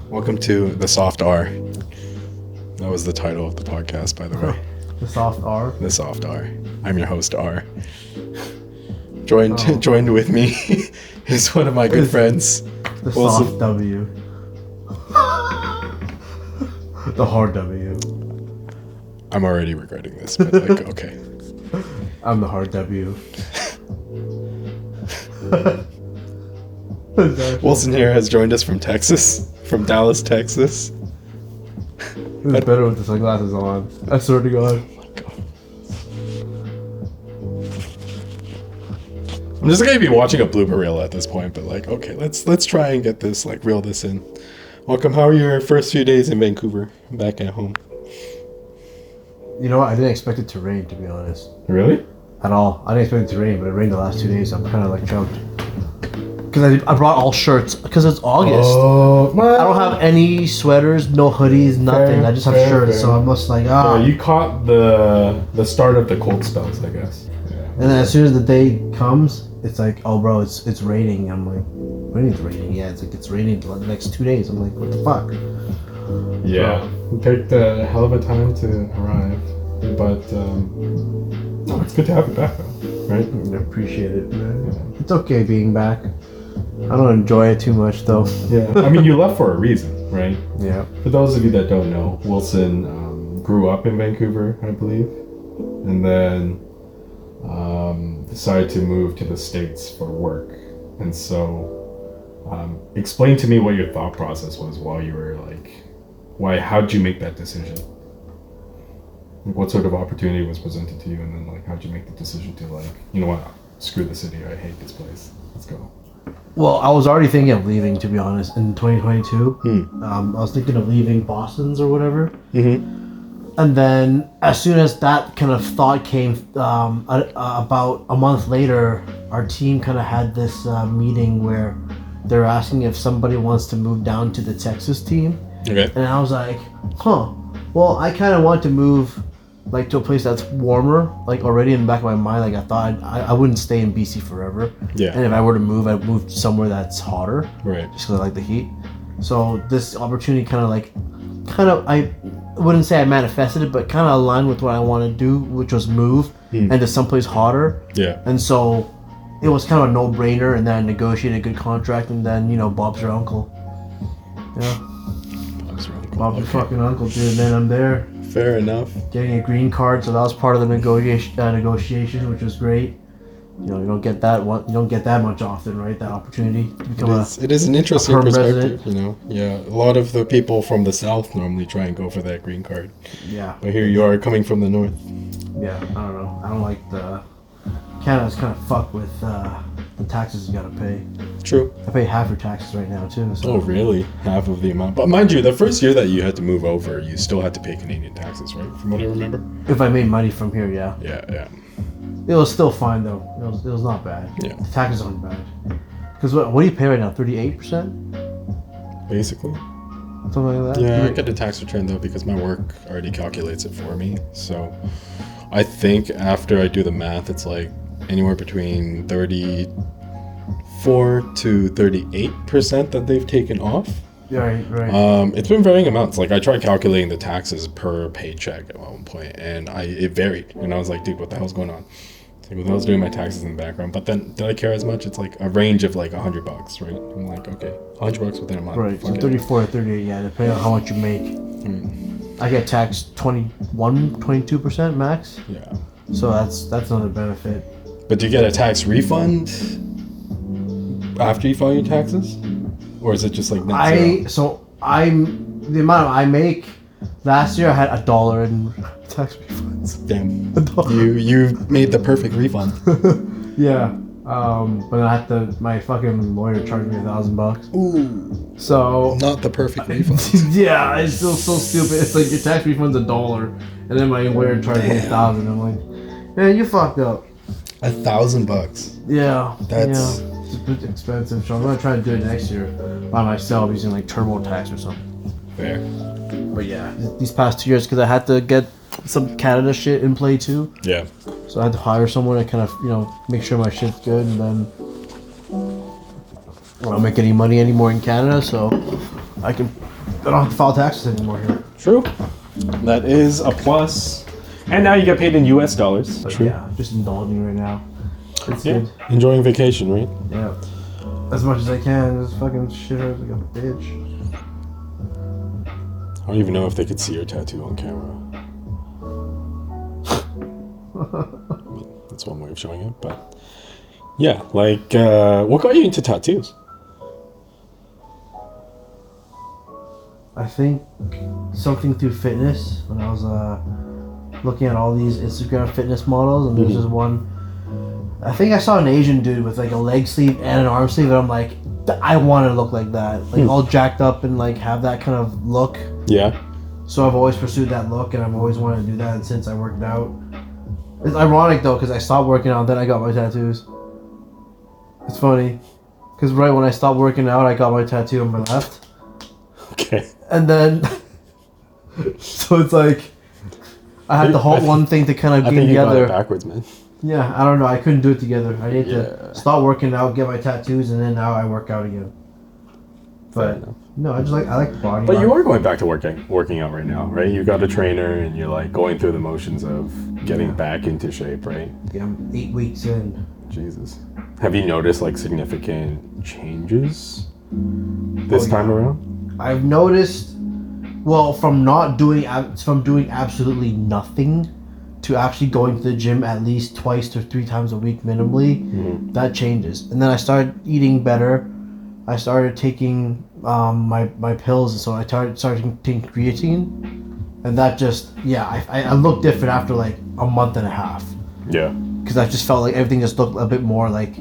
Welcome to The Soft R. That was the title of the podcast, by the way. The Soft R? The Soft R. I'm your host, R. Joined with me is one of my good friends. The Soft W. The hard W. I'm already regretting this, but like, okay. I'm the hard W. Wilson here has joined us from Texas, from Dallas, Texas. It's better with the sunglasses on. I swear to God. I'm just gonna be watching a blooper reel at this point, but like, okay, let's try and get this, like, reel this in. Welcome. How are your first few days in Vancouver, back at home? You know what? I didn't expect it to rain, to be honest. Really? At all. I didn't expect it to rain, but it rained the last 2 days. I'm kind of like choked. Because I brought all shirts, because it's August. Oh, I don't have any sweaters, no hoodies, nothing. I just have shirts, so I'm just like, Yeah, you caught the start of the cold spells, I guess. Yeah. And then as soon as the day comes, it's like, oh, bro, it's raining. I'm like, what do you mean it's raining? Yeah, it's like it's raining for the next 2 days. I'm like, what the fuck? Yeah, it picked a hell of a time to arrive, but no, it's good to have you back, though, right? I appreciate it, man. Yeah. It's okay being back. I don't enjoy it too much, though. Yeah, I mean, you left for a reason, right? Yeah. For those of you that don't know, Wilson grew up in Vancouver, I believe, and then decided to move to the States for work. And so, explain to me what your thought process was while you were like, how'd you make that decision? Like, what sort of opportunity was presented to you, and then like, how'd you make the decision to like, you know what, screw the city, I hate this place, let's go? Well, I was already thinking of leaving, to be honest, in 2022. I was thinking of leaving Boston's or whatever. Mm-hmm. And then as soon as that kind of thought came, about a month later, our team kind of had this meeting where they're asking if somebody wants to move down to the Texas team. Okay. And I was like, well, I kind of want to move like to a place that's warmer, like already in the back of my mind. Like I thought I wouldn't stay in BC forever. Yeah. And if I were to move, I'd move somewhere that's hotter. Right. Just because I like the heat. So this opportunity I wouldn't say I manifested it, but kind of aligned with what I want to do, which was move into someplace hotter. Yeah. And so it was kind of a no-brainer, and then I negotiated a good contract, and then, you know, Bob's your uncle. Yeah. Bob's your fucking uncle, dude. And then I'm there. Fair enough. Getting a green card, so that was part of the negotiation, which was great. You know, you don't get that much often, right? That opportunity to become it is an interesting perspective, resident. you know. Yeah, a lot of the people from the south normally try and go for that green card. Yeah. But here you are coming from the north. Yeah, I don't know. I don't like Canada's kind of fucked with the taxes you gotta pay. True. I pay half your taxes right now too. So. Oh, really? Half of the amount. But mind you, the first year that you had to move over, you still had to pay Canadian taxes, right? From what I remember. If I made money from here, yeah. Yeah. It was still fine though. It was not bad. Yeah. The taxes aren't bad. Because what do you pay right now? 38%? Basically. Something like that? Yeah, I get a tax return though because my work already calculates it for me. So I think after I do the math, it's like anywhere between 34 to 38% that they've taken off. Yeah, right. It's been varying amounts. Like I tried calculating the taxes per paycheck at one point, and it varied. And I was like, dude, what the hell's going on? It's like, well, I was doing my taxes in the background, but then did I care as much? It's like a range of like $100, right? I'm like, okay, $100 within a month. Right. So 34 or 38, yeah, depending on how much you make. I get taxed 22% max. Yeah. So that's another benefit. But do you get a tax refund after you file your taxes? Or is it just like net zero? The amount I make last year, I had $1 in tax refunds. Damn. You made the perfect refund. Yeah. But I had my fucking lawyer charged me $1,000. Ooh. So not the perfect refund. Yeah, it's still so stupid. It's like your tax refund's $1, and then my lawyer charged me $1,000. I'm like, man, you fucked up. $1,000. Yeah. That's it's a bit expensive, so I'm gonna try to do it next year by myself using like TurboTax or something. fair. But yeah, these past 2 years, because I had to get some Canada shit in play too. Yeah. So I had to hire someone to kind of, make sure my shit's good, and then I don't make any money anymore in Canada, so I can I don't have to file taxes anymore here. True. That is a plus. And now you get paid in US dollars. But True. yeah, just indulging right now. It's Yeah. good. Enjoying vacation, right? Yeah. As much as I can, just fucking shit hurts like a bitch. I don't even know if they could see your tattoo on camera. That's one way of showing it, but yeah, like, what got you into tattoos? I think something through fitness when I was looking at all these Instagram fitness models, and there's this one. I think I saw an Asian dude with like a leg sleeve and an arm sleeve, and I'm like, I want to look like that, like all jacked up and like have that kind of look. Yeah. So I've always pursued that look, and I've always wanted to do that since I worked out. It's ironic though, because I stopped working out, then I got my tattoos. It's funny, because right when I stopped working out, I got my tattoo on my left. Okay. And then, so it's like, I had the whole one thing to kind of I be think you got it together. backwards, man. Yeah, I don't know. I couldn't do it together. I need Yeah. to stop working out, get my tattoos, and then now I work out again. Fair But enough. no, I like the body. But you are going back to working out right now, right? You got a trainer and you're like going through the motions of getting back into shape, right? Yeah, I'm 8 weeks in. Jesus. Have you noticed like significant changes this time around? I've noticed, well, from doing absolutely nothing to actually going to the gym at least 2 to 3 times a week minimally, that changes. And then I started eating better. I started taking my pills, and so I started taking creatine, and that just I looked different after like a month and a half, Yeah. because I just felt like everything just looked a bit more like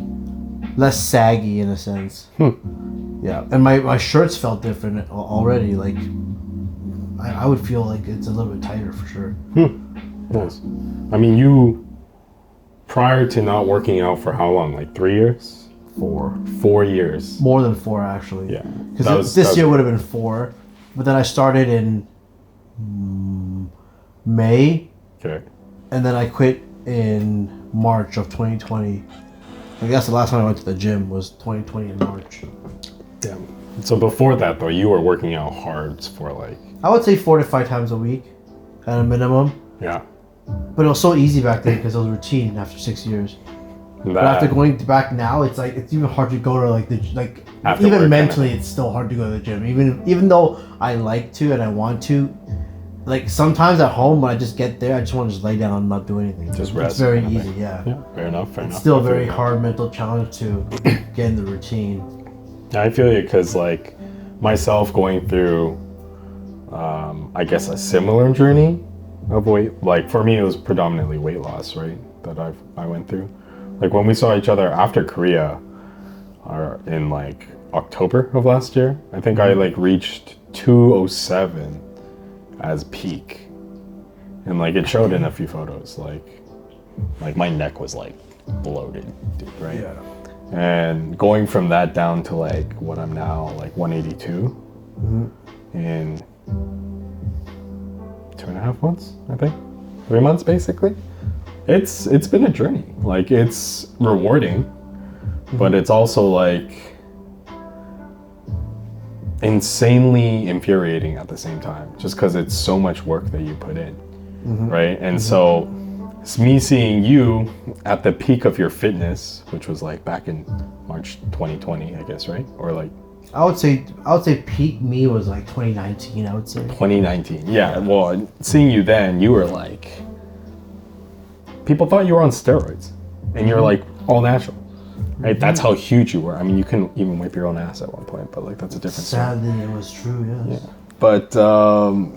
less saggy in a sense. Yeah, and my shirts felt different already. Like I would feel like it's a little bit tighter for sure. Nice. I mean, you prior to not working out for how long? Like 3 years? 4. 4 years. More than 4 actually. Yeah. Because this year would have been 4, but then I started in May, Okay. and then I quit in March of 2020. I guess the last time I went to the gym was 2020 in March. Damn. So before that though, you were working out hard for like. I would say 4 to 5 times a week at a minimum. Yeah. But it was so easy back then because it was routine after 6 years. But after going back now, it's like it's even hard to go to After even work, mentally, it's still hard to go to the gym. Even though I like to and I want to, like sometimes at home when I just get there, I just want to just lay down and not do anything. Just rest. It's very kind of easy, thing. yeah. Yeah. Fair enough. It's still a very hard mental challenge to get in the routine. I feel you because like myself going through, I guess a similar journey of weight. Like for me, it was predominantly weight loss, right? That I went through. Like when we saw each other after Korea, or in like October of last year, I think I like reached 207 as peak, and like it showed in a few photos. Like my neck was like bloated, dude, right? Yeah. And going from that down to like what I'm now, like 182 in 2.5 months, I think. 3 months basically. It's been a journey. Like it's rewarding, but it's also like insanely infuriating at the same time, just because it's so much work that you put in, right? And so it's me seeing you at the peak of your fitness, which was like back in March 2020, I guess, right? Or like I would say peak me was like 2019. I would say 2019. Yeah. Well, seeing you then, you were like, people thought you were on steroids, and you're like all natural, right? That's how huge you were. I mean, you couldn't even wipe your own ass at one point, but like that's a different story. sadly it was true. Yes. Yeah. But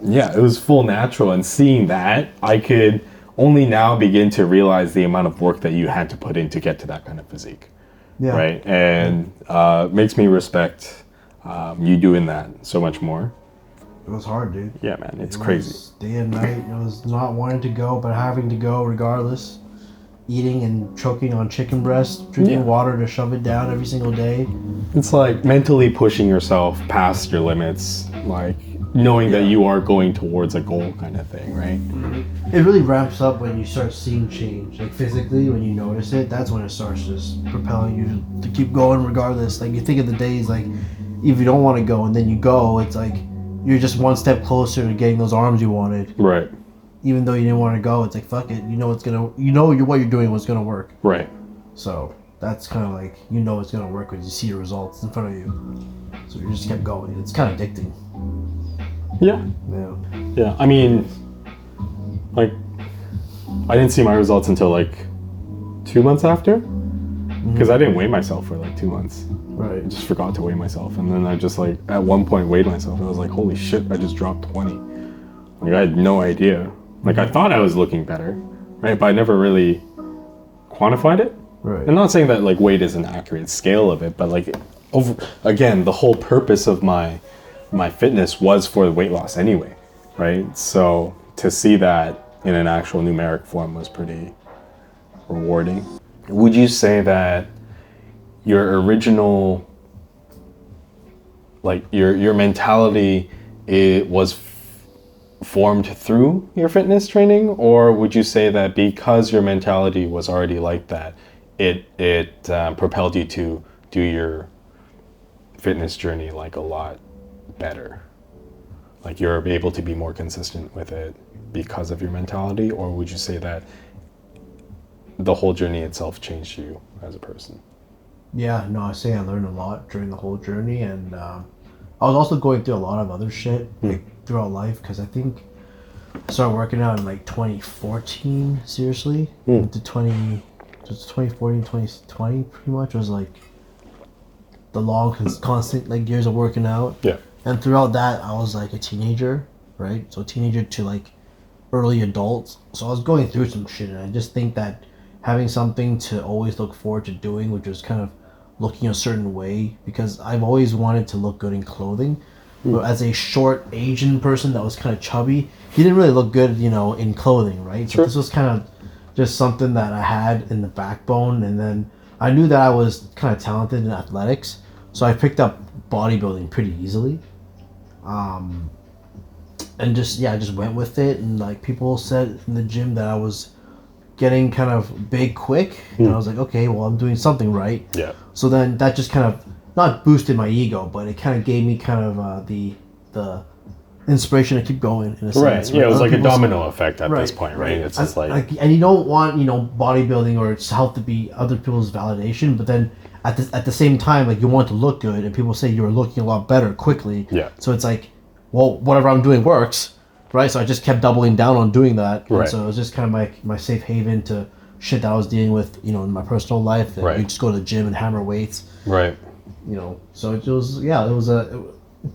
yeah, it was full natural, and seeing that, I could only now begin to realize the amount of work that you had to put in to get to that kind of physique. Yeah. Right. And makes me respect you doing that so much more. It was hard, dude. Yeah, man, it's It crazy. was day and night. It was not wanting to go, but having to go regardless. Eating and choking on chicken breast, drinking water to shove it down every single day. It's like mentally pushing yourself past your limits, like knowing that you are going towards a goal kind of thing, right? It really ramps up when you start seeing change. Like physically, when you notice it, that's when it starts just propelling you to keep going regardless. Like you think of the days, like if you don't want to go and then you go, it's like you're just one step closer to getting those arms you wanted. Right. Even though you didn't want to go, it's like, fuck it. You know what you're doing was gonna work. Right. So that's kind of like, it's gonna work when you see your results in front of you. So you just kept going. It's kind of addicting. Yeah. Yeah. Yeah. I mean, like, I didn't see my results until like 2 months after, because I didn't weigh myself for like 2 months. Right. I just forgot to weigh myself, and then I just like at one point weighed myself. I was like, holy shit! I just dropped 20. Like I had no idea. Like I thought I was looking better, right? But I never really quantified it. Right. I'm not saying that like weight is an accurate scale of it, but like again, the whole purpose of my fitness was for the weight loss anyway, right? So to see that in an actual numeric form was pretty rewarding. Would you say that your original, like your mentality, was formed through your fitness training, or would you say that because your mentality was already like that, it propelled you to do your fitness journey like a lot better? Like you're able to be more consistent with it because of your mentality, or would you say that the whole journey itself changed you as a person? Yeah, no, I say I learned a lot during the whole journey, and I was also going through a lot of other shit like, throughout life, because I think I started working out in like 2014, seriously. To 2014, 2020 pretty much was like the long, constant like years of working out. Yeah. And throughout that, I was like a teenager, right? So teenager to like early adults. So I was going through some shit, and I just think that having something to always look forward to doing, which was kind of looking a certain way, because I've always wanted to look good in clothing. But as a short Asian person that was kind of chubby, he didn't really look good, in clothing, right? Sure. So this was kind of just something that I had in the backbone, and then I knew that I was kind of talented in athletics, so I picked up bodybuilding pretty easily. And I just went with it, and like people said in the gym that I was getting kind of big quick, and I was like, okay, well, I'm doing something right. Yeah. So then that just kind of not boosted my ego, but it kind of gave me kind of the inspiration to keep going in a sense. Right. Yeah, it was Other like a people's- domino effect at this point, right? It's just like and you don't want bodybuilding or its health to be other people's validation, but then at the same time, like you want to look good, and people say you were looking a lot better quickly. Yeah. So it's like, well, whatever I'm doing works, right? So I just kept doubling down on doing that. And Right. so it was just kind of my safe haven to shit that I was dealing with, in my personal life. And Right. you just go to the gym and hammer weights. right. So it was it was a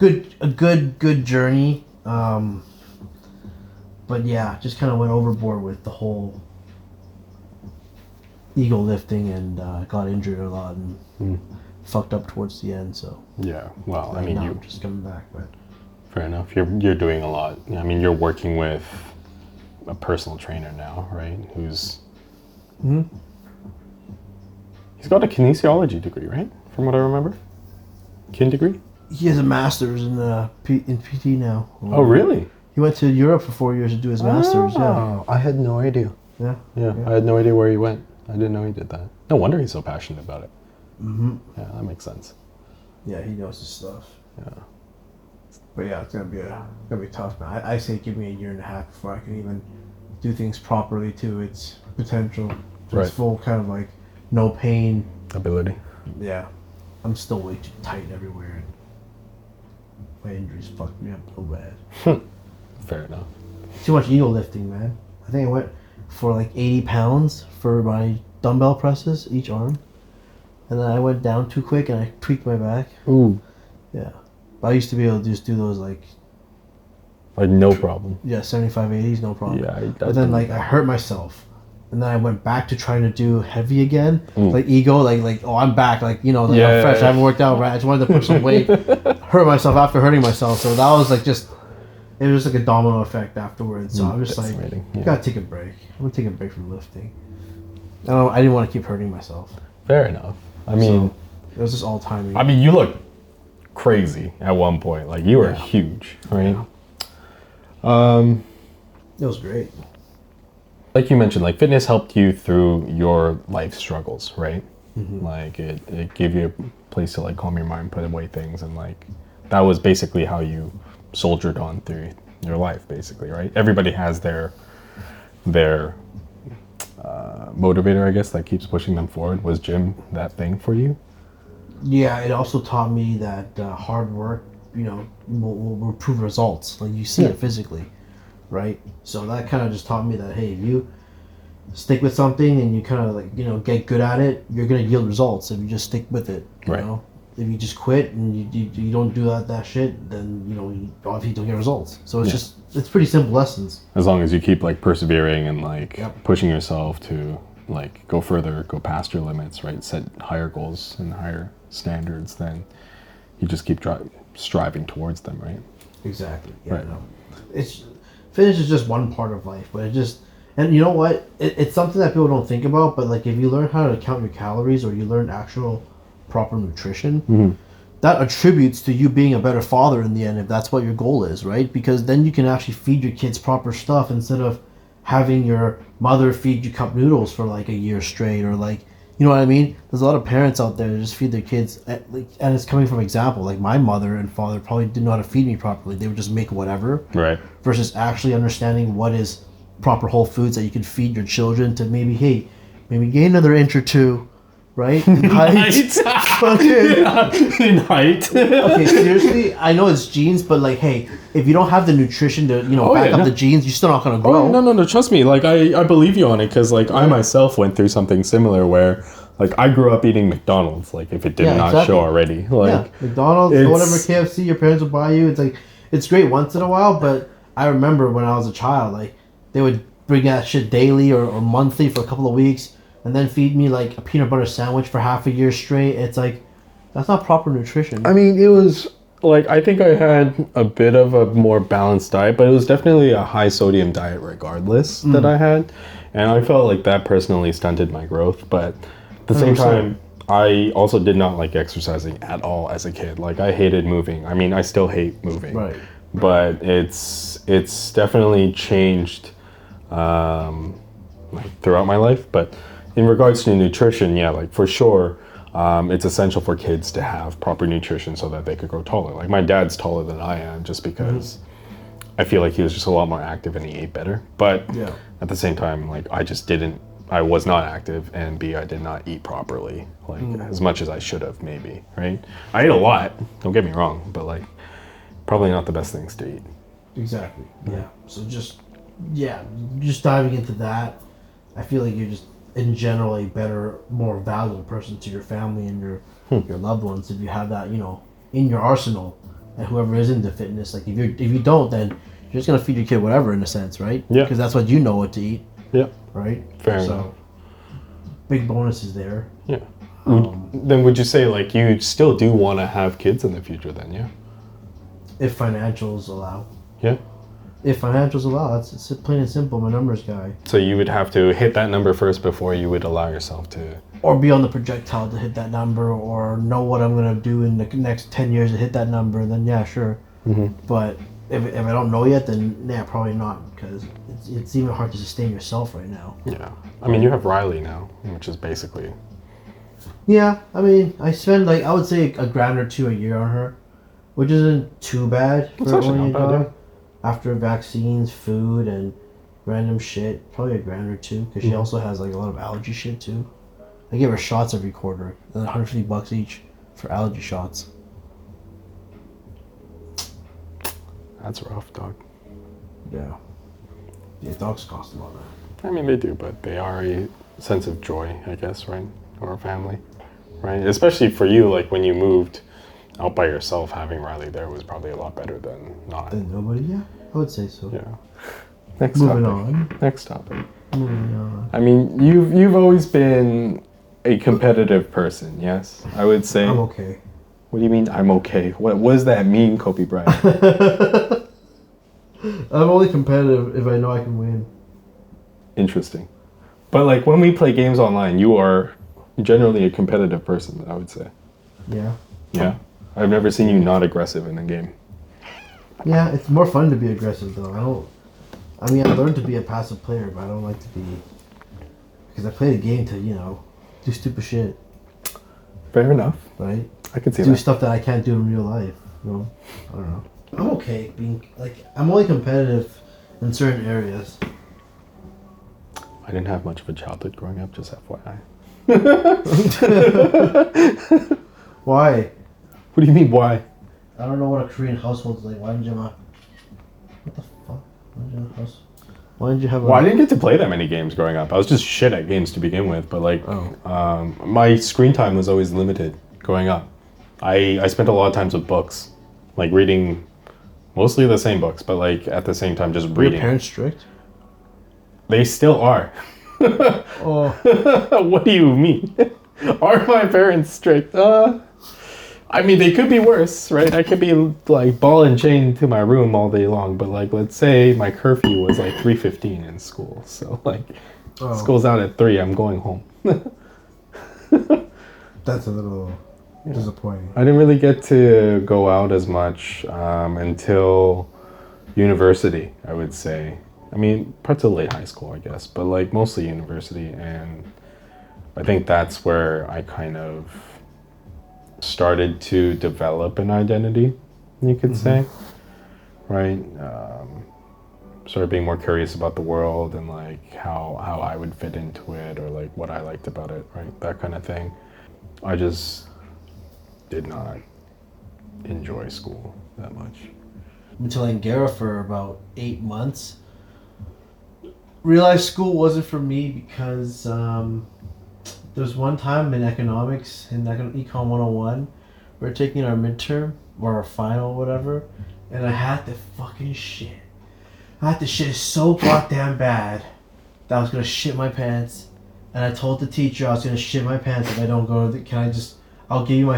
good journey. But yeah, just kind of went overboard with the whole ego lifting, and got injured a lot and fucked up towards the end. So Yeah. Well, I mean, now you I'm just coming back, but fair enough. You're doing a lot. I mean, you're working with a personal trainer now, right? Who's he's got a kinesiology degree, right? From what I remember, kin degree. he has a master's in in PT now. Oh, really? He went to Europe for 4 years to do his master's. Yeah. Oh, I had no idea. Yeah. Yeah, I had no idea where he went. I didn't know he did that. No wonder he's so passionate about it. Yeah, that makes sense. Yeah, he knows his stuff. Yeah. But yeah, it's gonna be tough, man. I say give me a year and a half before I can even do things properly to its potential. To Right. its full kind of like no pain. Ability. Yeah. I'm still way too tight everywhere. My injuries fucked me up so bad. Fair enough. Too much ego lifting, man. I think I went for like 80 pounds for my dumbbell presses each arm. And then I went down too quick and I tweaked my back. Ooh. Yeah. But I used to be able to just do those like No problem. 75, 80s, no problem. Yeah. But then like I hurt myself. And then I went back to trying to do heavy again. Like ego, like oh, I'm back. Like, I'm fresh. I haven't worked out, right? I just wanted to put some weight. Hurt myself after hurting myself. So that was like it was like a domino effect afterwards. So I'm just like, Yeah. gotta take a break. I'm gonna take a break from lifting. I didn't want to keep hurting myself. Fair enough. I mean, It was just all timing. I mean, you look crazy at one point. Like you were huge, right? It was great. Like you mentioned, like fitness helped you through your life struggles, right? Like it gave you a place to like calm your mind, put away things, and like that was basically how you soldiered on through your life, basically, right? Everybody has their motivator, I guess, that keeps pushing them forward. Was gym that thing for you? Yeah, it also taught me that hard work, will prove results. Like you see it physically, right? So that kind of just taught me that, hey, if you stick with something and you kind of like, get good at it, you're gonna yield results if you just stick with it. You know, if you just quit and you don't do that shit, then you obviously don't get results. So it's pretty simple lessons. As long as you keep like persevering and like pushing yourself to like go further, go past your limits, right? Set higher goals and higher standards, then you just keep striving towards them, right? Exactly. Yeah. Right. No. Fitness is just one part of life, but and you know what? It's something that people don't think about, but like if you learn how to count your calories or you learn actual proper nutrition, that attributes to you being a better father in the end, if that's what your goal is, right? Because then you can actually feed your kids proper stuff instead of having your mother feed you cup noodles for like a year straight, or like, you know what I mean? There's a lot of parents out there that just feed their kids, and it's coming from example. Like my mother and father probably didn't know how to feed me properly. They would just make whatever. Right. Versus actually understanding what is proper whole foods that you can feed your children to maybe gain another inch or two, right? In height. In height. Okay, seriously, I know it's genes, but like, hey, if you don't have the nutrition to, back up the genes, you're still not gonna grow. Oh, no, trust me. Like, I believe you on it, because like I myself went through something similar where like I grew up eating McDonald's. Like if it did not show already, like McDonald's or whatever, KFC, your parents will buy you. It's like it's great once in a while, but I remember when I was a child, like they would bring that shit daily or monthly for a couple of weeks, and then feed me like a peanut butter sandwich for half a year straight. It's like, that's not proper nutrition. I mean, it was like, I think I had a bit of a more balanced diet, but it was definitely a high sodium diet regardless that I had. And I felt like that personally stunted my growth. But at the same time, I also did not like exercising at all as a kid. Like I hated moving. I mean, I still hate moving. Right. But it's definitely changed like throughout my life. But in regards to nutrition, yeah, like for sure, it's essential for kids to have proper nutrition so that they could grow taller. Like my dad's taller than I am just because I feel like he was just a lot more active and he ate better. But at the same time, like I was not active, and B, I did not eat properly, like as much as I should have maybe, right? I ate a lot, don't get me wrong, but like probably not the best things to eat. Exactly, yeah. So just diving into that, I feel like you're just in general a better, more valuable person to your family and your loved ones if you have that, in your arsenal. And whoever is into fitness, like if you don't, then you're just gonna feed your kid whatever in a sense, right? Yeah. Because that's what you know what to eat. Yeah. Right. Fair enough. So big bonuses there. Yeah. Then would you say like you still do want to have kids in the future? Then yeah. If financials allow. Yeah. If financials allow, it's plain and simple. I'm a numbers guy. So you would have to hit that number first before you would allow yourself to... Or be on the projectile to hit that number, or know what I'm going to do in the next 10 years to hit that number, then yeah, sure. But if I don't know yet, then yeah, probably not, because it's even hard to sustain yourself right now. Yeah. I mean, you have Riley now, which is basically... Yeah, I mean, I spend I would say $1,000 or $2,000 a year on her, which isn't too bad for only a dog. After vaccines, food, and random shit, probably $1,000 or $2,000, because she also has like a lot of allergy shit too. I give her shots every quarter, and $150 each for allergy shots. That's rough, dog. Yeah. Yeah, dogs cost a lot, man. I mean, they do, but they are a sense of joy, I guess, right? Or a family, right? Especially for you, like when you moved out by yourself, having Riley there was probably a lot better than not. Than nobody, yeah. I would say so. Yeah. Moving on. Next topic. Moving on. I mean, you've always been a competitive person, yes? I would say. I'm okay. What do you mean I'm okay? What does that mean, Kobe Bryant? I'm only competitive if I know I can win. Interesting. But like when we play games online, you are generally a competitive person, I would say. Yeah. Yeah. I've never seen you not aggressive in a game. Yeah, it's more fun to be aggressive though. I learned to be a passive player, but I don't like to be, because I play the game to, do stupid shit. Fair enough. Right? I can see do that. Stuff that I can't do in real life. I don't know. I'm okay being like I'm only competitive in certain areas. I didn't have much of a childhood growing up, just FYI. Why? What do you mean, why? I don't know what a Korean household is like. Why didn't you have a... What the fuck? Why didn't you have a house? Why didn't you have a... Well, I didn't get to play that many games growing up. I was just shit at games to begin with, but like, my screen time was always limited growing up. I spent a lot of times with books, like reading mostly the same books, but like at the same time just Were your reading. parents strict? They still are. Oh. What do you mean? Are my parents strict? I mean, they could be worse, right? I could be like ball and chain to my room all day long, but like, let's say my curfew was like 3:15 in school, so like, school's out at 3. I'm going home. That's a little disappointing. I didn't really get to go out as much until university, I would say. I mean, parts of late high school, I guess, but like mostly university, and I think that's where I kind of started to develop an identity, you could say, right? Started being more curious about the world and like how I would fit into it, or like what I liked about it, right? That kind of thing. I just did not enjoy school that much. Until in Gara for about 8 months. Realized school wasn't for me because there's one time in economics, in Econ 101, we were taking our midterm or our final, whatever, and I had to fucking shit. I had to shit so goddamn bad that I was gonna shit my pants, and I told the teacher I was gonna shit my pants if I don't go to the, I'll give you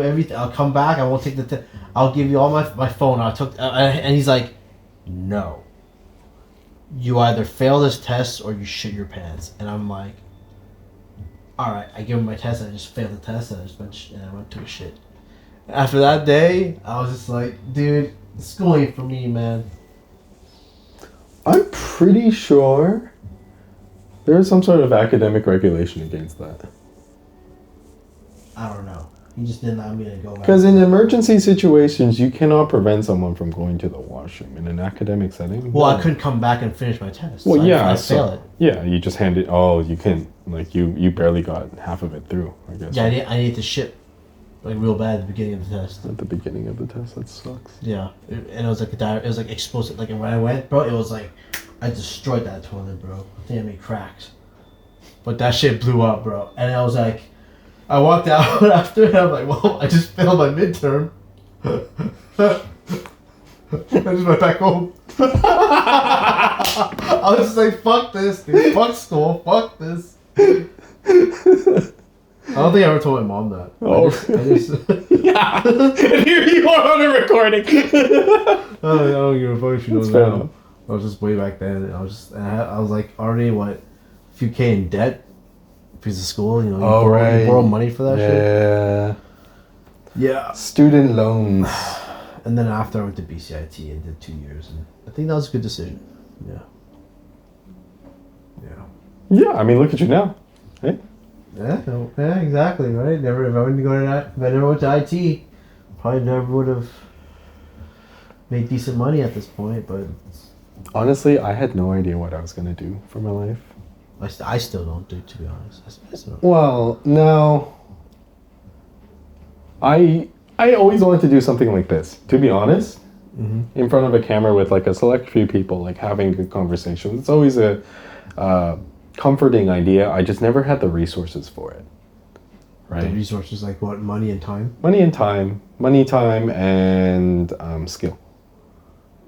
everything, I'll come back, I won't take the, I'll give you all my phone, and he's like, no. You either fail this test or you shit your pants. And I'm like, alright, I give him my test and I just failed the test and I went to a shit. After that day, I was just like, dude, school ain't for me, man. I'm pretty sure there's some sort of academic regulation against that. I don't know. He just didn't allow me to go back. Because in emergency situations, you cannot prevent someone from going to the washroom in an academic setting. Well, no. I couldn't come back and finish my test. Well, so yeah, I fail it. Yeah, you just hand it. Oh, you can like you barely got half of it through. I guess. Yeah, I needed to shit like real bad at the beginning of the test. At the beginning of the test, that sucks. Yeah, and it was like it was like explosive. Like when I went, bro, it was like I destroyed that toilet, bro. I think I made cracks, but that shit blew up, bro. And I was like, I walked out after, and I'm like, well, I just failed my midterm. I just went back home. I was just like, fuck this, dude. Fuck school. Fuck this. I don't think I ever told my mom that. Oh. I just Yeah. And here you are on a recording. I don't give a fuck if she knows That's fair now. enough. I was just way back then. And I was like already what, a few K in debt. Piece of school, you know. You borrow money for that shit. Yeah. Student loans. And then after I went to BCIT and did 2 years, and I think that was a good decision. Yeah. Yeah. Yeah, I mean, look at you now. Hey. Yeah, exactly, right? If I went to go to that, if I never went to IT, probably never would have made decent money at this point, but Honestly, I had no idea what I was gonna do for my life. I still don't do, to be honest. I still don't. Well, no. I always wanted to do something like this, to be honest. In front of a camera with like a select few people, like having good conversations. It's always a comforting idea. I just never had the resources for it. Right? The resources like what? Money and time? Money, time, and skill.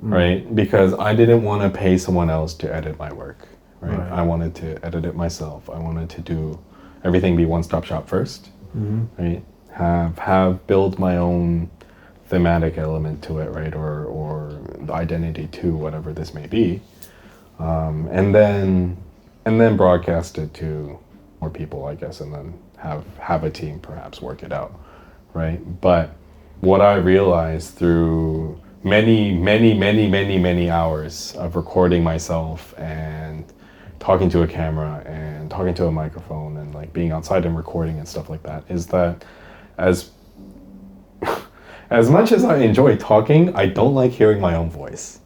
Right? Because I didn't want to pay someone else to edit my work. Right? I wanted to edit it myself. I wanted to do everything be one-stop shop first. Right? Have build my own thematic element to it, right? Or the identity to whatever this may be, and then broadcast it to more people, I guess, and then have a team perhaps work it out, right? But what I realized through many hours of recording myself and talking to a camera and talking to a microphone and like being outside and recording and stuff like that is that as as much as I enjoy talking, I don't like hearing my own voice.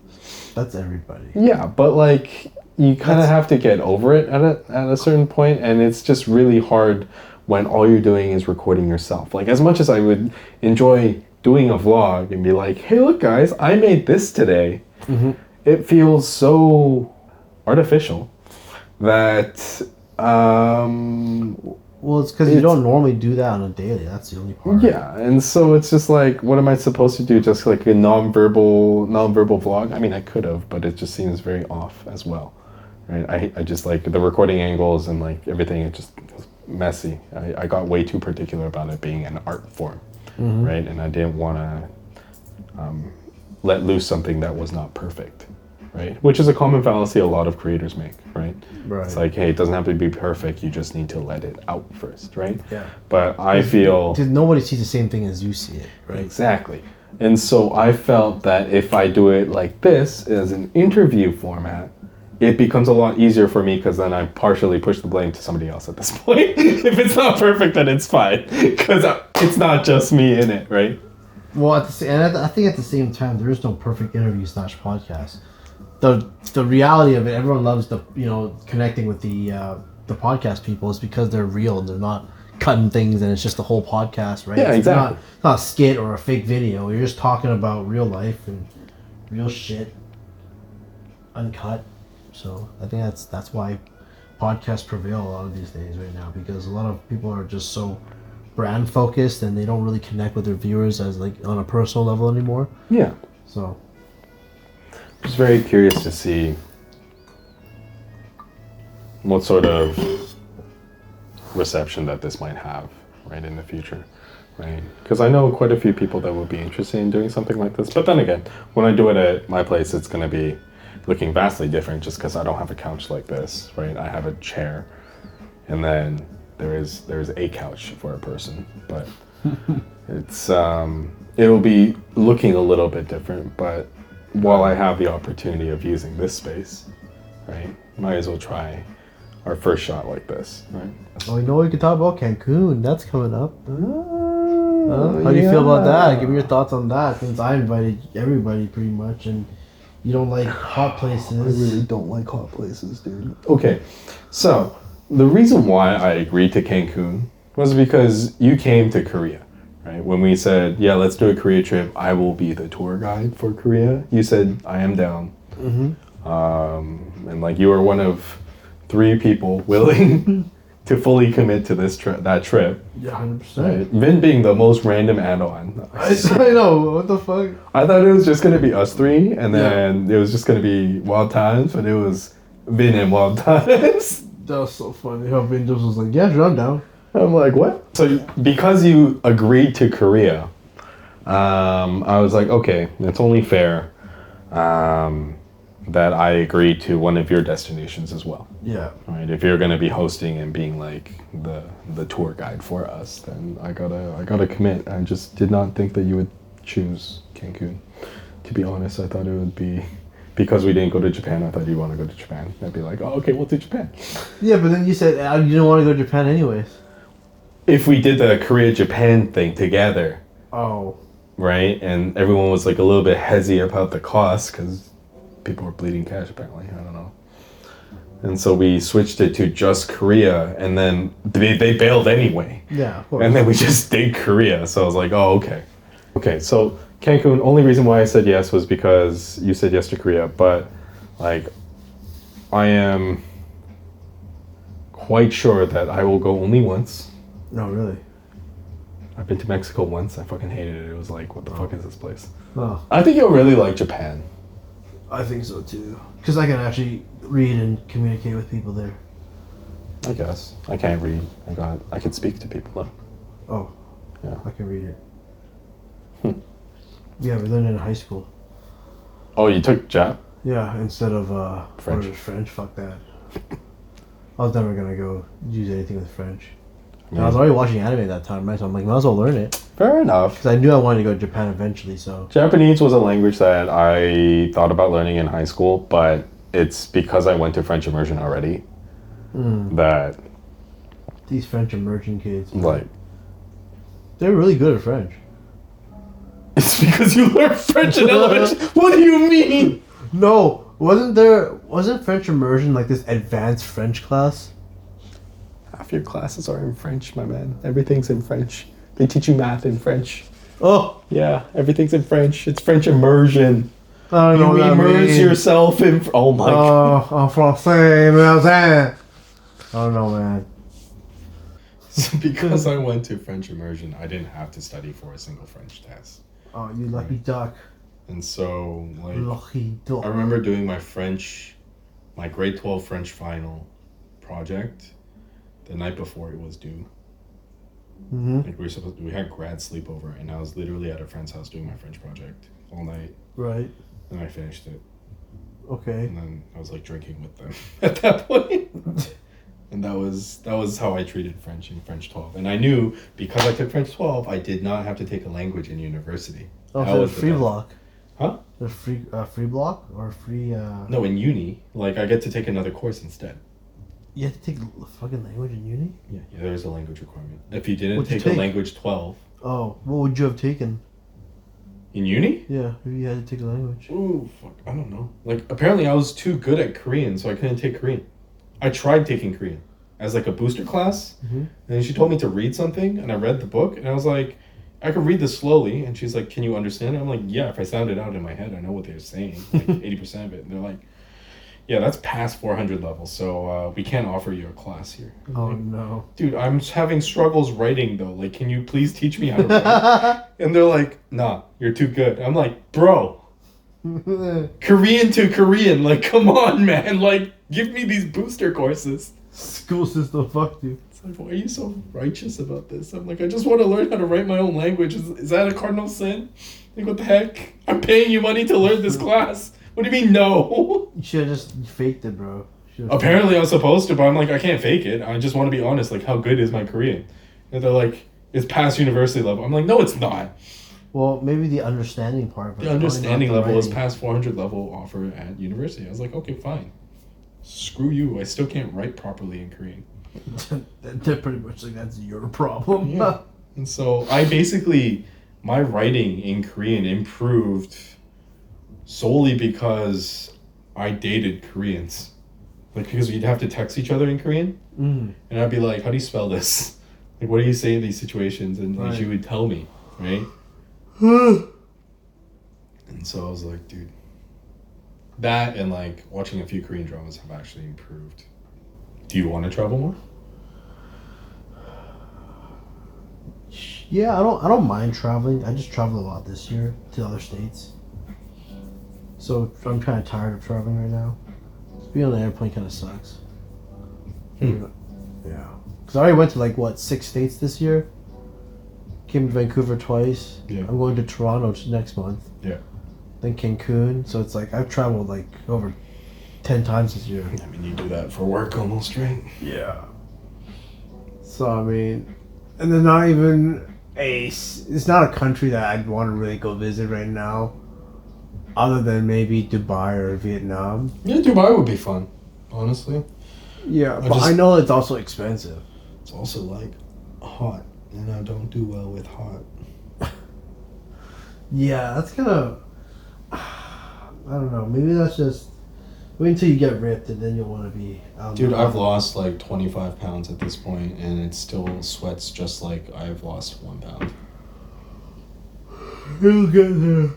That's everybody. Yeah, but like you kind of have to get over it at a certain point, and it's just really hard when all you're doing is recording yourself. Like as much as I would enjoy doing a vlog and be like, hey, look guys, I made this today. Mm-hmm. It feels so artificial that well, it's because you don't normally do that on a daily. That's the only part. Yeah, and so it's just like, what am I supposed to do? Just like a non-verbal vlog? I mean, I could have, but it just seems very off as well, right? I just like the recording angles and like everything. It just was messy. I got way too particular about it being an art form, right? And I didn't want to let loose something that was not perfect, right? Which is a common fallacy a lot of creators make, right? Right. It's like, hey, it doesn't have to be perfect. You just need to let it out first, right? Yeah. But I feel... Because nobody sees the same thing as you see it, right? Exactly. And so I felt that if I do it like this, as an interview format, it becomes a lot easier for me because then I partially push the blame to somebody else at this point. If it's not perfect, then it's fine. Because it's not just me in it, right? Well, I think at the same time, there is no perfect interview / podcast. The reality of it, everyone loves connecting with the podcast people is because they're real and they're not cutting things and it's just the whole podcast, right? Yeah, exactly. It's not a skit or a fake video. You're just talking about real life and real shit, uncut. So I think that's why podcasts prevail a lot of these days right now, because a lot of people are just so brand focused and they don't really connect with their viewers as like on a personal level anymore. Yeah. So I'm just very curious to see what sort of reception that this might have, right, in the future, right? Because I know quite a few people that would be interested in doing something like this. But then again, when I do it at my place, it's going to be looking vastly different just because I don't have a couch like this, right? I have a chair, and then there's a couch for a person, but it's it'll be looking a little bit different. But while I have the opportunity of using this space, right, might as well try our first shot like this, right? Oh, you know, we could talk about Cancun. That's coming up. How do you feel about that? Give me your thoughts on that, since I invited everybody pretty much, and you don't like hot places. I really don't like hot places, dude. Okay, so the reason why I agreed to Cancun was because you came to Korea, right? When we said, yeah, let's do a Korea trip, I will be the tour guide for Korea. You said, I am down. And like you were one of 3 people willing to fully commit to that trip. Yeah, 100%. Right? Vin being the most random add-on. I know, what the fuck? I thought it was just gonna be us 3, and then it was just gonna be Wild Times, but it was Vin and Wild Times. That was so funny. How Vin just was like, yeah, sure, I'm down. I'm like, what? So because you agreed to Korea, I was like, okay, it's only fair that I agree to one of your destinations as well. Yeah. Right. If you're gonna be hosting and being like the tour guide for us, then I gotta commit. I just did not think that you would choose Cancun. To be honest, I thought it would be because we didn't go to Japan. I thought you'd want to go to Japan. I'd be like, oh, okay, we'll do Japan. Yeah, but then you said you didn't want to go to Japan anyways. If we did the Korea-Japan thing together, Oh. right, and everyone was like a little bit hezzy about the cost because people were bleeding cash apparently. I don't know. And so we switched it to just Korea, and then they bailed anyway. Yeah, of course. And then we just did Korea. So I was like, oh, okay. Okay, so Cancun, only reason why I said yes was because you said yes to Korea, but like I am quite sure that I will go only once. No, really? I've been to Mexico once. I fucking hated it. It was like, what the fuck is this place? Oh, I think you'll really like Japan. I think so too. Because I can actually read and communicate with people there. I guess. I can't read. I can speak to people though. Oh. Yeah. I can read it. Yeah, we learned it in high school. Oh, you took Jap? Yeah, instead of French. what is French? Fuck that. I was never gonna go use anything with French. And I was already watching anime at that time, right? So I'm like, might as well learn it. Fair enough. Because I knew I wanted to go to Japan eventually, so. Japanese was a language that I thought about learning in high school, but it's because I went to French immersion already that These French immersion kids, like they're really good at French. just because you learned French in elementary. What do you mean? No, wasn't French immersion like this advanced French class? Half your classes are in French, my man. Everything's in French. They teach you math in French. Oh, Yeah, everything's in French. It's French immersion. I don't know what You that immerse means. yourself in. Oh my god. Oh, en français, mais I don't know, man. So because I went to French immersion, I didn't have to study for a single French test. Oh, you lucky duck. And so, like, Lucky duck. I remember doing my grade 12 French final project the night before it was due. Mm-hmm. Like we had grad sleepover, and I was literally at a friend's house doing my French project all night. Right. And I finished it, Okay. and then I was like drinking with them at that point. And that was how I treated French in French 12. And I knew because I took French 12, I did not have to take a language in university. Oh, That so was the the free best. block. Huh? The free block or free. No, in uni, like I get to take another course instead. You have to take a fucking language in uni. Yeah, there's a language requirement. If you didn't What'd you take a take? language 12 Oh, what would you have taken? in uni, Yeah, if you had to take a language. ooh, fuck, I don't know. Like apparently I was too good at Korean, so I couldn't take Korean. I tried taking Korean as like a booster class, Mm-hmm. and she told me to read something, and I read the book, and I was like, I could read this slowly, and she's like, can you understand it? I'm like, yeah, if I sound it out in my head, I know what they're saying, like 80% of it. And they're like, yeah, that's past 400 levels, so we can't offer you a class here. I'm Oh like, no. dude, I'm having struggles writing though. Like, can you please teach me how to write? And they're like, nah, you're too good. I'm like, bro, Korean to Korean. Like, come on, man. Like, give me these booster courses. School system fucked you. It's like, why are you so righteous about this? I'm like, I just want to learn how to write my own language. Is that a cardinal sin? Like, what the heck? I'm paying you money to learn this class. What do you mean, no? You should have just faked it, bro. Should've Apparently, I was supposed to, but I'm like, I can't fake it. I just want to be honest. Like, how good is my Korean? And they're like, it's past university level. I'm like, no, it's not. Well, maybe the understanding part. But The understanding probably not the level is writing. past 400 level offer at university. I was like, okay, fine. Screw you. I still can't write properly in Korean. They're pretty much like that's your problem. Yeah. And so I basically, my writing in Korean improved solely because I dated Koreans. Like, because we'd have to text each other in Korean. Mm. And I'd be like, how do you spell this? Like, what do you say in these situations? And like, Right. she would tell me, right? And so I was like, dude, that and like watching a few Korean dramas have actually improved. Do you want to travel more? Yeah, I don't mind traveling. I just traveled a lot this year to other states. So I'm kind of tired of traveling right now. Being on the airplane kind of sucks. Yeah. Because I already went to like, what, 6 states this year? Came to Vancouver twice. Yeah. I'm going to Toronto next month. Yeah. Then Cancun. So it's like I've traveled like over 10 times this year. I mean, you do that for work almost, right? Yeah. So I mean, and there's not even it's not a country that I'd want to really go visit right now, other than maybe Dubai or Vietnam. Yeah, Dubai would be fun, honestly. Yeah, I but just- I know it's also expensive. It's also like hot, and I don't do well with hot. Yeah, that's kind of. I don't know. Maybe that's just. Wait until you get ripped, and then you'll want to be. Dude, I've lost like 25 pounds at this point, and it still sweats just like I've lost 1 pound. You'll get there.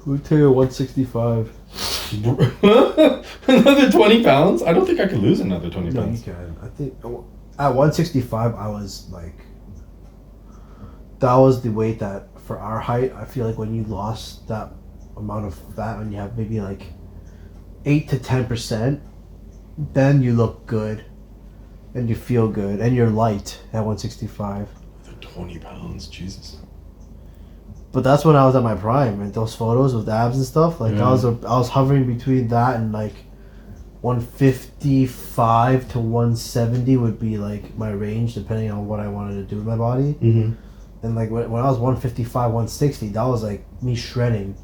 We'll tell you 165. Another 20 pounds? I don't think I could lose another 20 No, you pounds. can. I think at 165, I was like. That was the weight that, for our height, I feel like when you lost that amount of fat, when you have maybe like 8 to 10%, then you look good. And you feel good. And you're light at 165. Another 20 pounds, Jesus. But that's when I was at my prime, and those photos with abs and stuff, like Yeah. I was hovering between that and like 155 to 170 would be like my range, depending on what I wanted to do with my body. Mm-hmm. And like when I was 155, 160, that was like me shredding,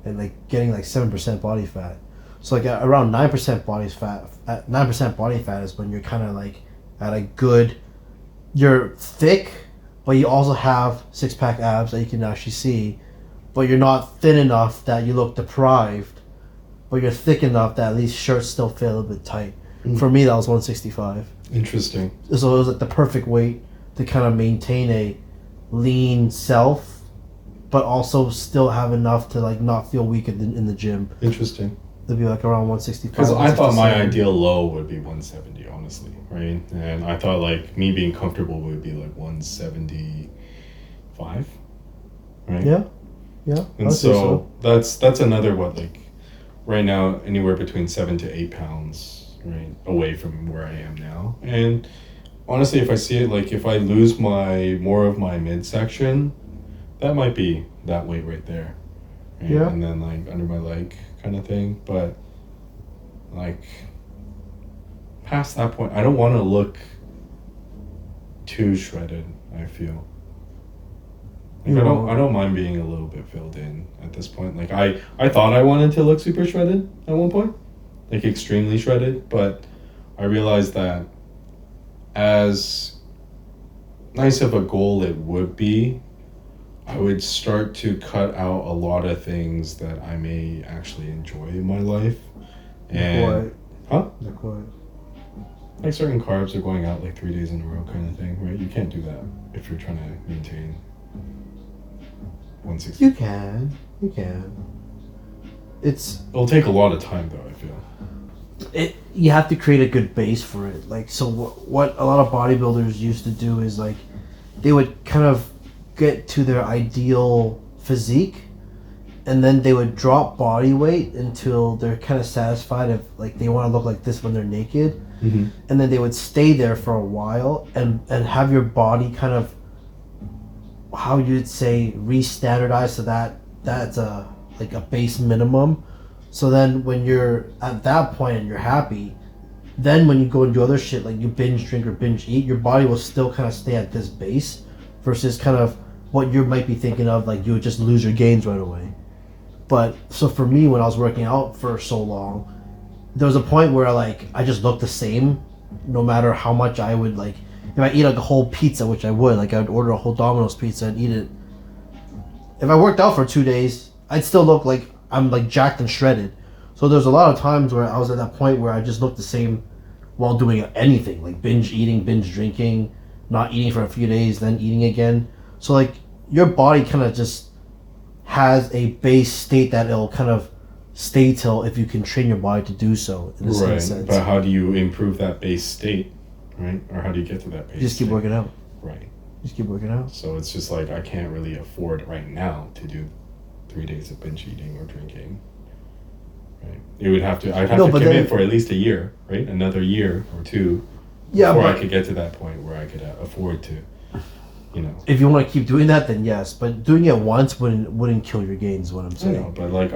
and like getting like 7% body fat. So like at around 9% body fat, at 9% body fat is when you're kind of like at a good, you're thick, but you also have six-pack abs that you can actually see, but you're not thin enough that you look deprived, but you're thick enough that at least shirts still fit a little bit tight. For me, that was 165. Interesting. So it was like the perfect weight to kind of maintain a lean self, but also still have enough to like not feel weak in the gym. Interesting. To be like around 165. Because I thought my ideal low would be 170, honestly, right? And I thought like me being comfortable would be like 175, right? Yeah, yeah. And so that's another what, like right now anywhere between 7 to 8 pounds, right, away from where I am now. And honestly, if I see it, like if I lose more of my midsection, that might be that weight right there, right? Yeah. And then like under my leg kind of thing. But like past that point, I don't want to look too shredded. I feel like I don't mind being a little bit filled in at this point. Like I thought I wanted to look super shredded at one point, like extremely shredded, but I realized that as nice of a goal it would be, I would start to cut out a lot of things that I may actually enjoy in my life. And Not quite. like certain carbs are going out like 3 days in a row kind of thing, right? You can't do that if you're trying to maintain 160. You can. It'll take a lot of time though, I feel. You have to create a good base for it. Like, so what a lot of bodybuilders used to do is like they would kind of get to their ideal physique, and then they would drop body weight until they're kind of satisfied if like they want to look like this when they're naked, and then they would stay there for a while and have your body kind of, how you'd say, re-standardized so that that's a like a base minimum. So then when you're at that point and you're happy, then when you go and do other shit like you binge drink or binge eat, your body will still kind of stay at this base versus kind of what you might be thinking of, like you would just lose your gains right away. But so for me, when I was working out for so long, there was a point where like I just looked the same no matter how much I would, like if I eat like a whole pizza, which I would, like I would order a whole Domino's pizza and eat it. If I worked out for 2 days, I'd still look like I'm like jacked and shredded. So there's a lot of times where I was at that point where I just looked the same while doing anything, like binge eating, binge drinking, not eating for a few days, then eating again. So like your body kind of just has a base state that it'll kind of stay till if you can train your body to do so in a same sense. But how do you improve that base state, right? Or how do you get to that base You just keep state? working out. Right. Just keep working out. So it's just like I can't really afford right now to do 3 days of binge eating or drinking. Right. I'd have to commit for at least a year, right? Another year or two before I could get to that point where I could afford to, If you want to keep doing that, then yes. But doing it once wouldn't kill your gains, is what I'm saying. I know, but like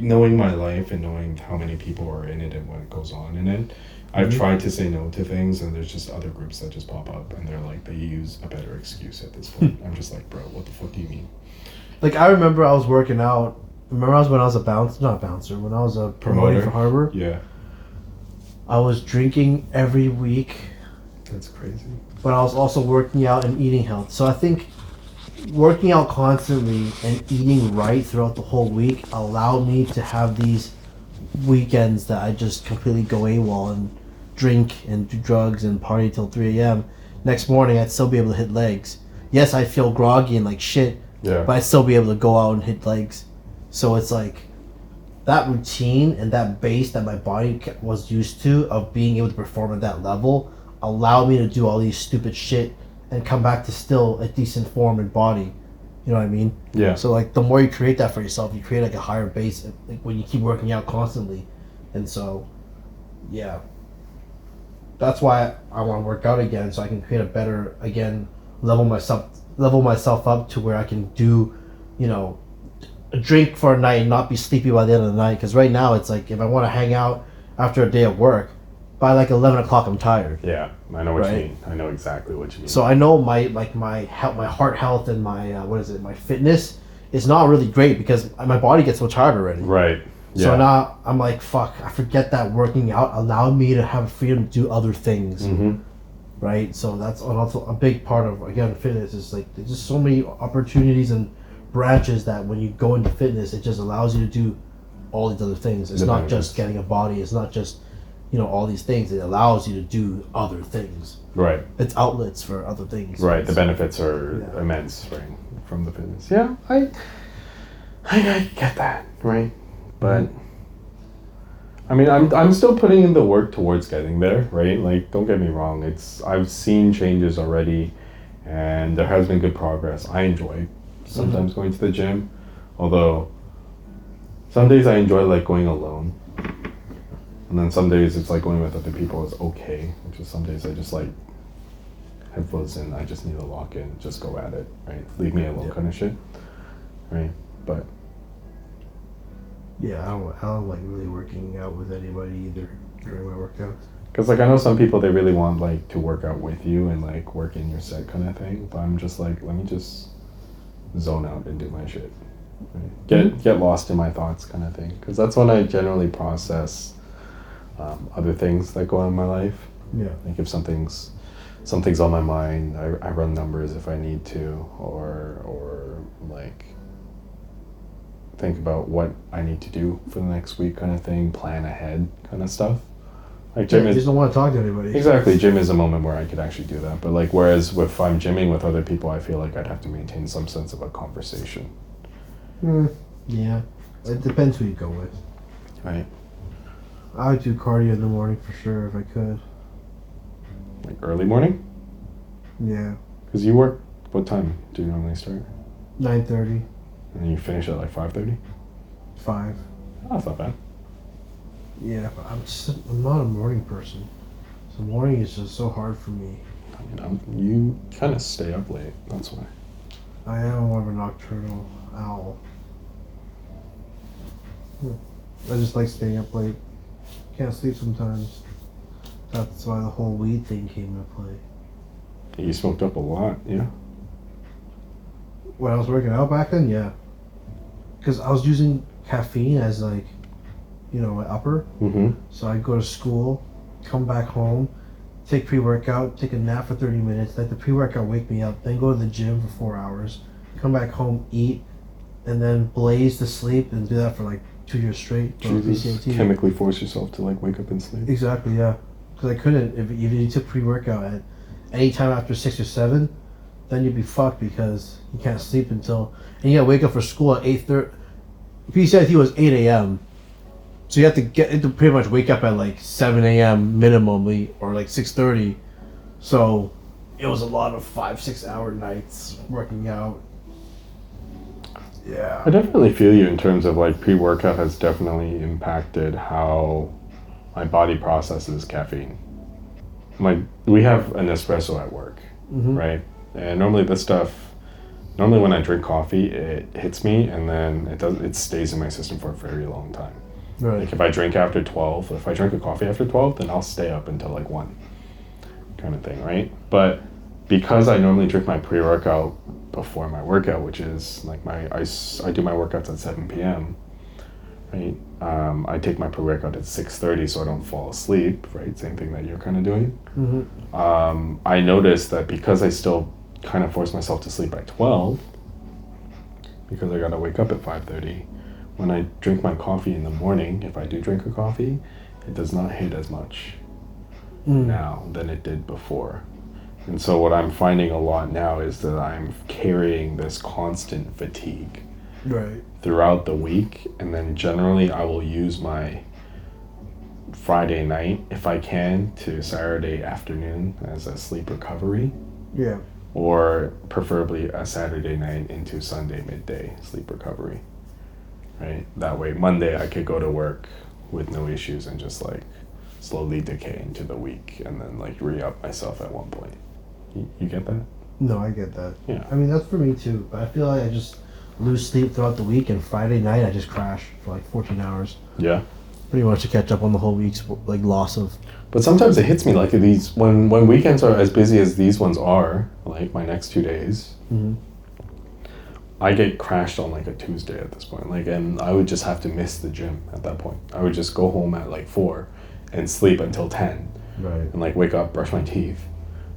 knowing my life and knowing how many people are in it and what goes on in it, I've tried to say no to things, and there's just other groups that just pop up, and they're like, they use a better excuse at this point. I'm just like, bro, what the fuck do you mean? Like, I remember I was working out. When I was a bouncer, not a bouncer, when I was a promoter for Harbor. Yeah. I was drinking every week. That's crazy. But I was also working out and eating health. So I think working out constantly and eating right throughout the whole week allowed me to have these weekends that I just completely go AWOL and drink and do drugs and party till 3 a.m. Next morning, I'd still be able to hit legs. Yes, I feel groggy and like shit, but I'd still be able to go out and hit legs. So it's like that routine and that base that my body was used to of being able to perform at that level allowed me to do all these stupid shit and come back to still a decent form and body. You know what I mean? Yeah. So like the more you create that for yourself, you create like a higher base like when you keep working out constantly. And so, yeah. That's why I want to work out again, so I can create a better, again, level myself up to where I can do, a drink for a night and not be sleepy by the end of the night. Because right now it's like if I want to hang out after a day of work, by like 11 o'clock I'm tired. Yeah, I know what you mean. I know exactly what you mean. So I know my heart health and my my fitness is not really great because my body gets so tired already. Right. Yeah. So now I'm like, fuck, I forget that working out allowed me to have freedom to do other things. right? So that's also a big part of, again, fitness. Is like there's just so many opportunities and branches that when you go into fitness, it just allows you to do all these other things. It's The not benefits. just getting a body. It's not just, all these things. It allows you to do other things. Right. It's outlets for other things. Right. The benefits are Yeah. immense, right, from the fitness. Yeah, I get that, right? But I mean, I'm still putting in the work towards getting there, right? Like, don't get me wrong. I've seen changes already, and there has been good progress. I enjoy sometimes going to the gym, although some days I enjoy like going alone, and then some days it's like going with other people is okay. Which is some days I just like headphones in. I just need to lock in, just go at it, right? Leave me alone, kind of shit, right? But Yeah, I don't like really working out with anybody either during my workouts. because like I know some people they really want like to work out with you and like work in your set kind of thing, but I'm just like let me just zone out and do my shit, right? Get lost in my thoughts kind of thing, because that's when I generally process other things that go on in my life. Yeah. Like if something's on my mind, I run numbers if I need to, or like think about what I need to do for the next week kind of thing, plan ahead kind of stuff. Like Yeah, gym you is just don't want to talk to anybody. exactly, gym is a moment where I could actually do that. But like whereas if I'm gymming with other people, I feel like I'd have to maintain some sense of a conversation. Yeah. It depends who you go with. Right. I would do cardio in the morning for sure if I could. Like early morning? Yeah. Because you work, what time do you normally start? 9:30, And you finish at like 5:30? 5. Oh, that's not bad. Yeah, but I'm not a morning person. So morning is just so hard for me. You kind of stay up late, that's why. I am more of a nocturnal owl. I just like staying up late. Can't sleep sometimes. That's why the whole weed thing came into play. You smoked up a lot, yeah? When I was working out back then, yeah. Because I was using caffeine as like, my upper. Mm-hmm. So I'd go to school, come back home, take pre-workout, take a nap for 30 minutes, let the pre-workout wake me up, then go to the gym for 4 hours, come back home, eat, and then blaze to sleep and do that for like 2 years straight. for Jesus, PCAT. chemically force yourself to like wake up and sleep. Exactly, yeah. Because I couldn't, if you took pre-workout at any time after 6 or 7, then you'd be fucked because you can't sleep until, and you gotta wake up for school at 8:30. PCIT was 8 a.m. So you have to pretty much wake up at like 7 a.m. minimally or like 6:30. So it was a lot of 5-6 hour nights working out. Yeah. I definitely feel you in terms of like pre-workout has definitely impacted how my body processes caffeine. We have an espresso at work, right? And normally when I drink coffee, it hits me and then it stays in my system for a very long time. Right. Like if I drink after 12, if I drink a coffee after 12, then I'll stay up until like 1 kind of thing, right? But because I normally drink my pre-workout before my workout, which is like I do my workouts at 7 p.m., right? I take my pre-workout at 6:30 so I don't fall asleep, right? Same thing that you're kind of doing. I noticed that because I still kind of force myself to sleep by 12, because I gotta wake up at 5:30, when I drink my coffee in the morning, if I do drink a coffee, it does not hit as much now than it did before. And so what I'm finding a lot now is that I'm carrying this constant fatigue Right. throughout the week, and then generally I will use my Friday night, if I can, to Saturday afternoon as a sleep recovery, Yeah. or preferably a Saturday night into Sunday midday sleep recovery, right? That way Monday I could go to work with no issues and just like slowly decay into the week and then like re-up myself at one point. You get that? No, I get that. Yeah. I mean, that's for me too. But I feel like I just lose sleep throughout the week, and Friday night I just crash for like 14 hours. Yeah. Pretty much to catch up on the whole week's like loss of. But sometimes it hits me like these when weekends are as busy as these ones are, like my next 2 days. I get crashed on like a Tuesday at this point, like, and I would just have to miss the gym at that point. I would just go home at like 4 and sleep until 10, Right. and like wake up, brush my teeth,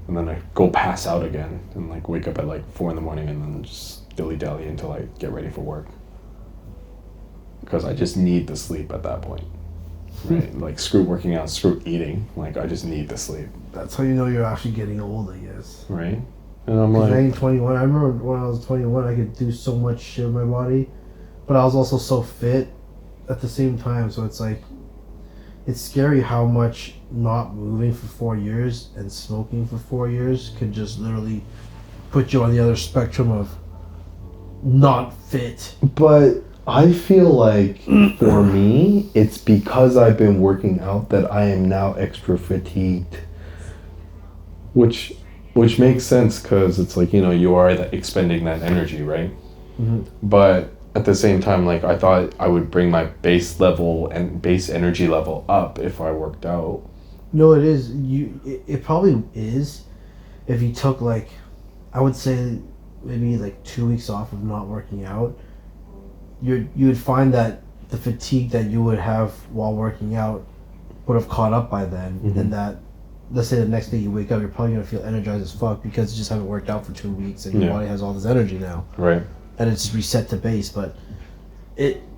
and then I go pass out again and like wake up at like 4 in the morning and then just dilly-dally until I get ready for work. Because I just need the sleep at that point. Right? Like screw working out, screw eating. Like I just need the sleep. That's how you know you're actually getting old, I guess. Right? And I'm I like, ain't 21. I remember when I was 21, I could do so much shit with my body, but I was also so fit at the same time. So it's like, it's scary how much not moving for 4 years and smoking for 4 years could just literally put you on the other spectrum of not fit. but I feel like for me, it's because I've been working out that I am now extra fatigued. Which makes sense because it's like, you know, you are expending that energy, right? Mm-hmm. But at the same time, like I thought I would bring my base level and base energy level up if I worked out. No, it is. It probably is if you took like, I would say maybe like 2 weeks off of not working out. You would find that the fatigue that you would have while working out would have caught up by then, and that, let's say the next day you wake up, you're probably gonna feel energized as fuck because you just haven't worked out for 2 weeks and your body has all this energy now, Right. and it's reset to base. But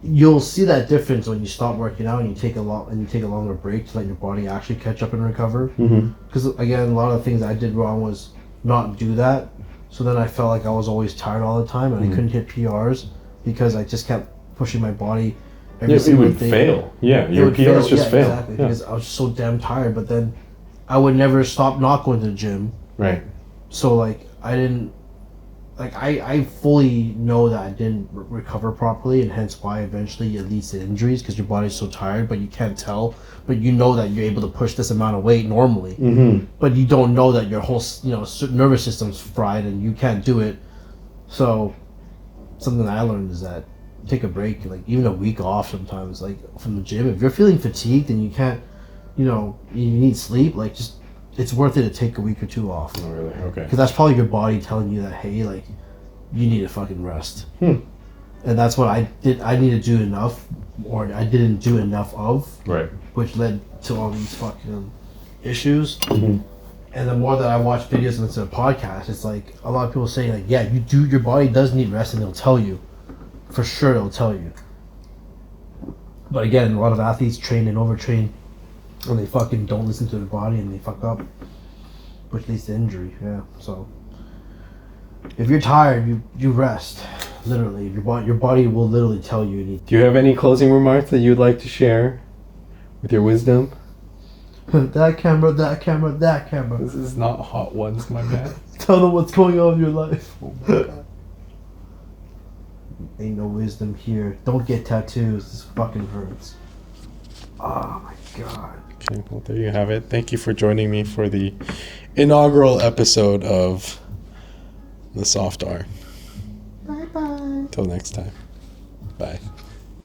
you'll see that difference when you stop working out and you take a longer break to let your body actually catch up and recover. Because again, a lot of the things I did wrong was not do that, so then I felt like I was always tired all the time and I couldn't hit PRs because I just kept pushing my body. It would fail. Yeah, your PRs just fail. Exactly, because I was so damn tired. But then I would never stop not going to the gym. Right. So like I fully know that I didn't recover properly, and hence why eventually it leads to injuries because your body's so tired, but you can't tell. But you know that you're able to push this amount of weight normally, but you don't know that your whole nervous system's fried and you can't do it. So something that I learned is that take a break, like even a week off sometimes, like from the gym. If you're feeling fatigued and you can't, you need sleep, like just it's worth it to take a week or two off. Oh, really? Okay. Because that's probably your body telling you that, hey, like, you need to fucking rest. And that's what I did. I need to do enough, or I didn't do enough of. Right. Which led to all these fucking issues. And the more that I watch videos and listen to podcasts, it's like a lot of people saying, like, yeah, your body does need rest, and they'll tell you. For sure, they'll tell you. But again, a lot of athletes train and overtrain, and they fucking don't listen to their body and they fuck up, which leads to injury. Yeah. So if you're tired, you rest. Literally, your body will literally tell you need. Do you have any closing remarks that you'd like to share with your wisdom? that camera. This is not Hot Ones, my man. Tell them what's going on in your life. Oh my god. Ain't no wisdom here. Don't get tattoos. This fucking hurts. Oh my god. Okay, well, there you have it. Thank you for joining me for the inaugural episode of The Soft R. Bye bye. Till next time. Bye.